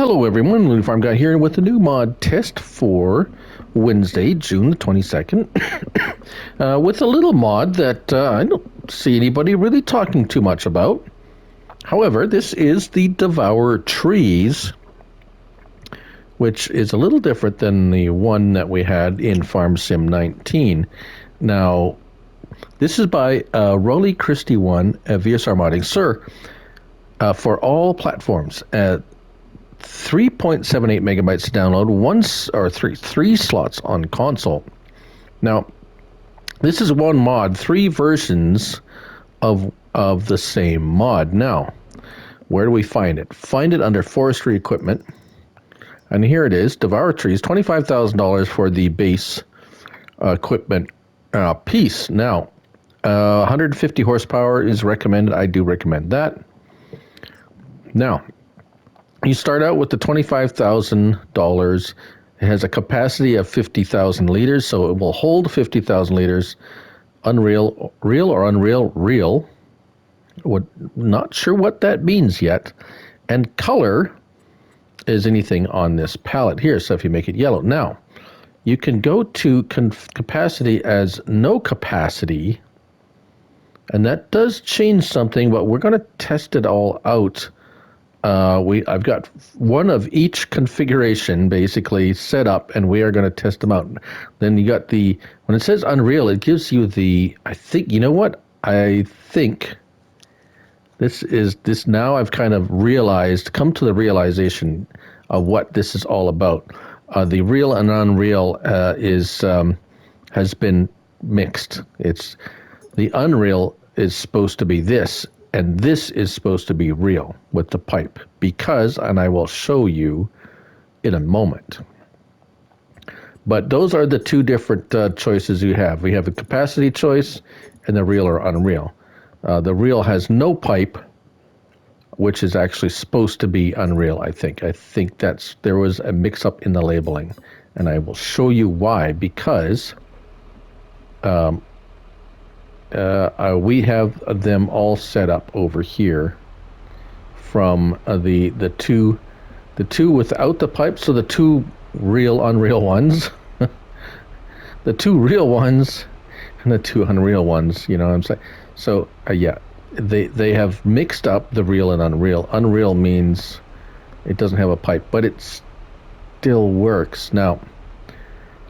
Hello everyone, Luna Farm Guy here with a new mod test for Wednesday, June the 22nd, with a little mod that I don't see anybody really talking too much about. However, this is the Devour Trees, which is a little different than the one that we had in Farm Sim 19. Now, this is by Rolly Christie 1 VSR Modding Sur for all platforms. 3.78 megabytes to download, three slots on console. Now, this is one mod, three versions of the same mod. Now, where do we find it? Find it under forestry equipment, and here it is: Devour Trees, $25,000 for the base equipment piece. Now, 150 horsepower is recommended. I do recommend that. Now, you start out with the $25,000. It has a capacity of 50,000 liters, so it will hold 50,000 liters. Unreal, real or unreal? Real. Not sure what that means yet. And color is anything on this palette here, so if you make it yellow. Now, you can go to capacity as no capacity, and that does change something, but we're going to test it all out. I've got one of each configuration basically set up, and we are going to test them out. Then you got when it says Unreal, it gives you I think this now I've kind of come to the realization of what this is all about. The real and unreal has been mixed. The unreal is supposed to be this, and this is supposed to be real with the pipe, and I will show you in a moment. But those are the two different choices you have. We have a capacity choice and the real or unreal. The real has no pipe, which is actually supposed to be unreal, I think. There was a mix-up in the labeling, and I will show you why, because we have them all set up over here from the two without the pipe. So the two real unreal ones, the two real ones, and the two unreal ones. You know what I'm saying? So yeah, they have mixed up the real and unreal. Unreal means it doesn't have a pipe, but it still works now.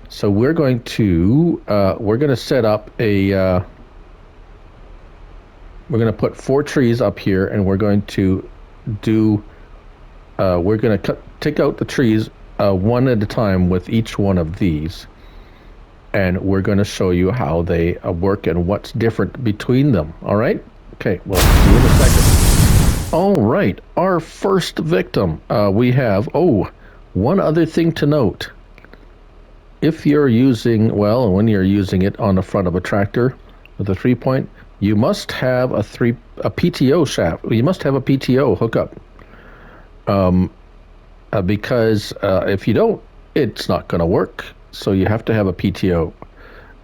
So we're going to set up we're going to put 4 trees up here, and we're going to take out the trees one at a time with each one of these, and we're going to show you how they work and what's different between them. All right? Okay, well, see you in a second. All right, our first victim. We have, one other thing to note. If you're when you're using it on the front of a tractor with a 3-point, you must have a PTO shaft. You must have a PTO hookup, because if you don't, it's not going to work. So you have to have a PTO,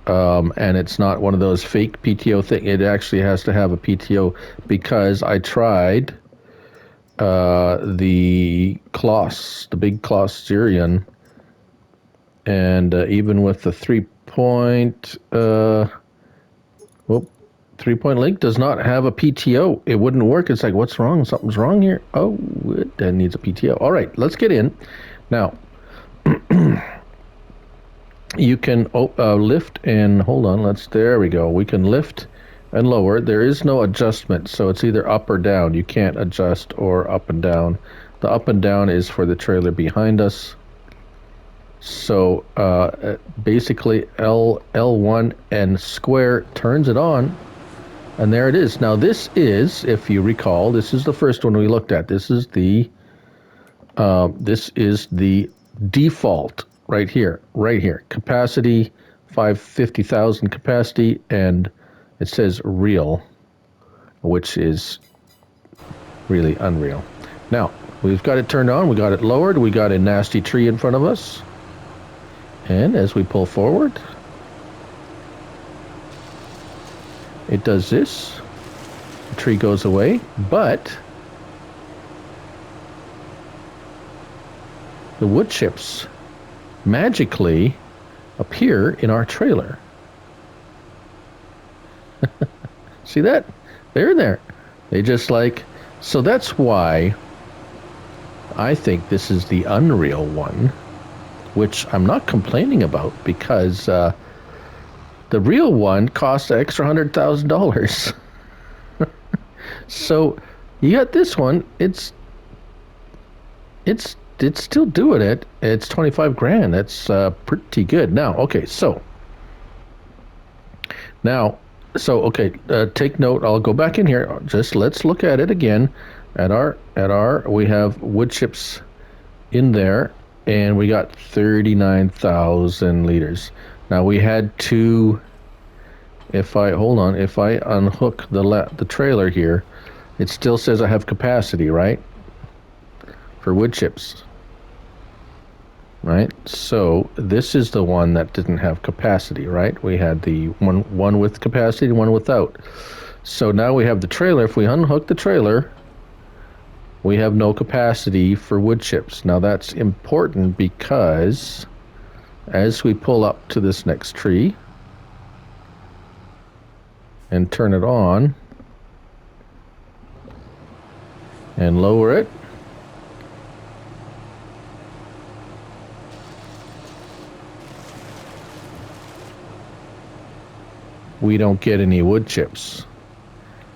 and it's not one of those fake PTO things. It actually has to have a PTO, because I tried the Kloss, the big Kloss Syrian, and even with the 3-point, 3-point link does not have a PTO. It wouldn't work. It's like, what's wrong? Something's wrong here. Oh, it needs a PTO. All right, let's get in. Now, you can lift and hold on. There we go. We can lift and lower. There is no adjustment, so it's either up or down. You can't adjust or up and down. The up and down is for the trailer behind us. So basically L1 and square turns it on. And there it is. Now this is, if you recall, this is the first one we looked at. This is the default right here. Capacity 50,000 capacity, and it says real, which is really unreal. Now we've got it turned on. We got it lowered. We got a nasty tree in front of us, and as we pull forward, it does this. The tree goes away, but the wood chips magically appear in our trailer. See that? They're there. They just like, so that's why I think this is the unreal one, which I'm not complaining about, because the real one costs an extra $100,000. So you got this one. It's still doing it. It's 25 grand. That's pretty good. Now, okay, take note. I'll go back in here. Just let's look at it again. We have wood chips in there, and we got 39,000 liters. Now we had to. If I unhook the trailer here, it still says I have capacity, right? For wood chips. Right? So this is the one that didn't have capacity, right? We had the one with capacity and one without. So now we have the trailer. If we unhook the trailer, we have no capacity for wood chips. Now that's important because as we pull up to this next tree and turn it on and lower it, we don't get any wood chips.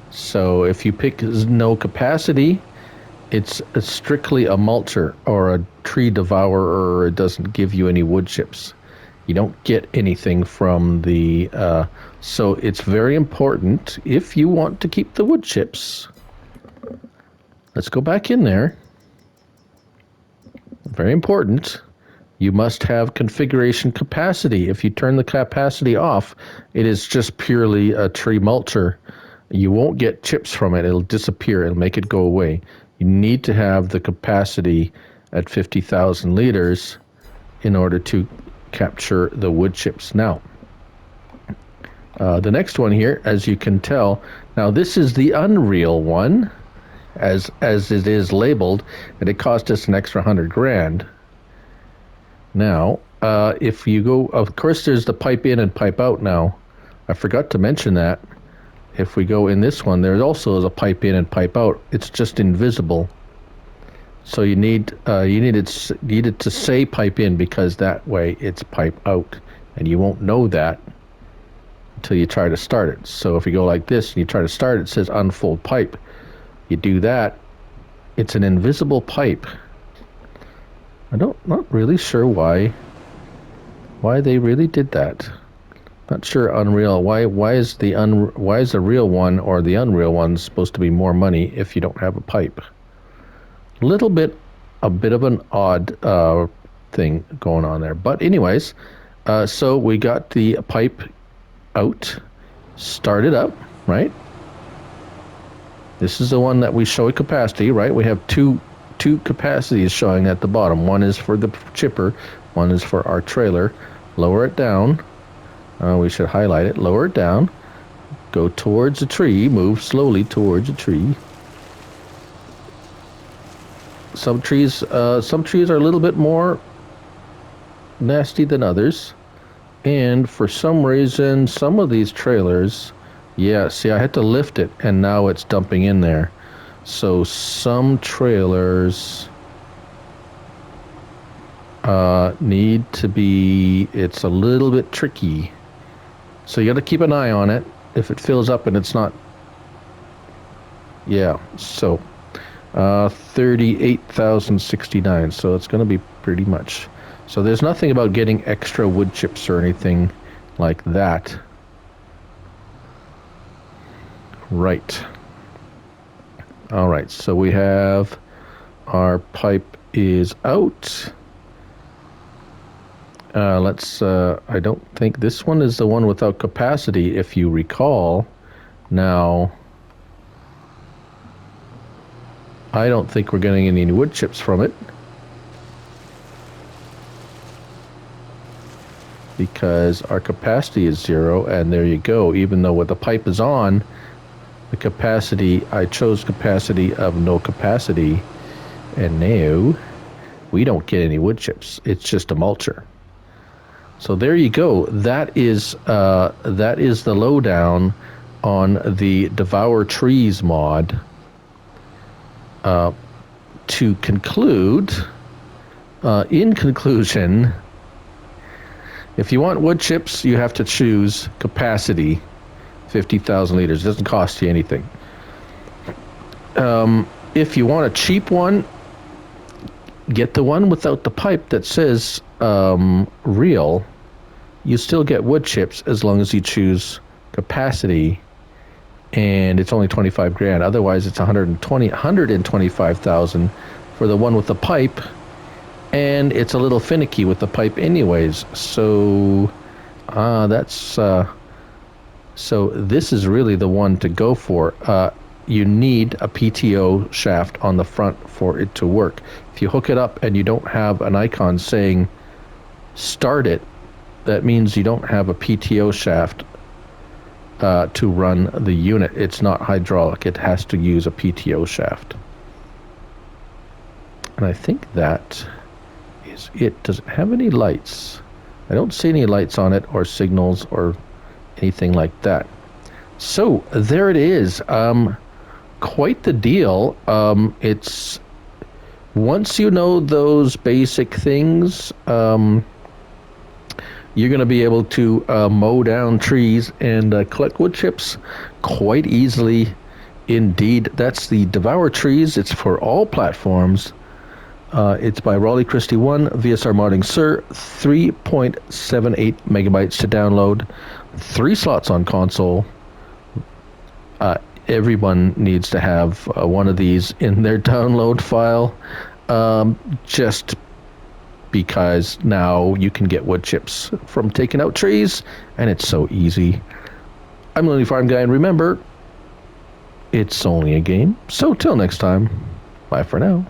So if you pick no capacity, it's strictly a mulcher or a tree devourer, or it doesn't give you any wood chips. You don't get anything from the... so it's very important, if you want to keep the wood chips, let's go back in there. Very important. You must have configuration capacity. If you turn the capacity off, it is just purely a tree mulcher. You won't get chips from it. It'll disappear. It'll make it go away. You need to have the capacity at 50,000 liters in order to capture the wood chips. Now, the next one here, as you can tell, now this is the unreal one, as it is labeled, and it cost us an extra 100 grand. Now, if you go, of course, there's the pipe in and pipe out now. I forgot to mention that. If we go in this one, there also is a pipe in and pipe out. It's just invisible. So you need it to say pipe in, because that way it's pipe out, and you won't know that until you try to start it. So if you go like this and you try to start it, it says unfold pipe. You do that, it's an invisible pipe. Not really sure why they really did that. Not sure Unreal. Why is the real one or the unreal one supposed to be more money if you don't have a pipe? A bit of an odd thing going on there. But anyways, so we got the pipe out, started up, right? This is the one that we show capacity, right? We have two capacities showing at the bottom. One is for the chipper, one is for our trailer. Lower it down. We should highlight it. Lower it down. Go towards the tree. Move slowly towards the tree. Some trees are a little bit more nasty than others, and for some reason, some of these trailers, yeah, see, I had to lift it, and now it's dumping in there. So some trailers need to be, it's a little bit tricky. So you got to keep an eye on it. If it fills up and it's not, yeah, so 38,069, so it's going to be pretty much. So there's nothing about getting extra wood chips or anything like that. Right. All right, so we have our pipe is out. I don't think this one is the one without capacity, if you recall. Now, I don't think we're getting any wood chips from it, because our capacity is 0, and there you go. Even though with the pipe is on, the capacity, I chose capacity of no capacity, and now we don't get any wood chips. It's just a mulcher. So there you go. That is the lowdown on the Devour Trees mod. To conclude, in conclusion, if you want wood chips, you have to choose capacity, 50,000 liters. It doesn't cost you anything. If you want a cheap one, get the one without the pipe that says real. You still get wood chips as long as you choose capacity, and it's only 25 grand. Otherwise, it's 125,000 for the one with the pipe, and it's a little finicky with the pipe anyways. So so this is really the one to go for. You need a PTO shaft on the front for it to work. If you hook it up and you don't have an icon saying start it, that means you don't have a PTO shaft to run the unit. It's not hydraulic. It has to use a PTO shaft. And I think that is it. Does it have any lights? I don't see any lights on it or signals or anything like that. So there it is. Quite the deal. It's once you know those basic things, you're going to be able to mow down trees and collect wood chips quite easily indeed. That's the Devour Trees. It's for all platforms. It's by Raleigh Christie 1, VSR Modding Sur, 3.78 megabytes to download, 3 slots on console. Everyone needs to have one of these in their download file, just because now you can get wood chips from taking out trees, and it's so easy. I'm Lonely Farm Guy, and remember, it's only a game. So till next time, bye for now.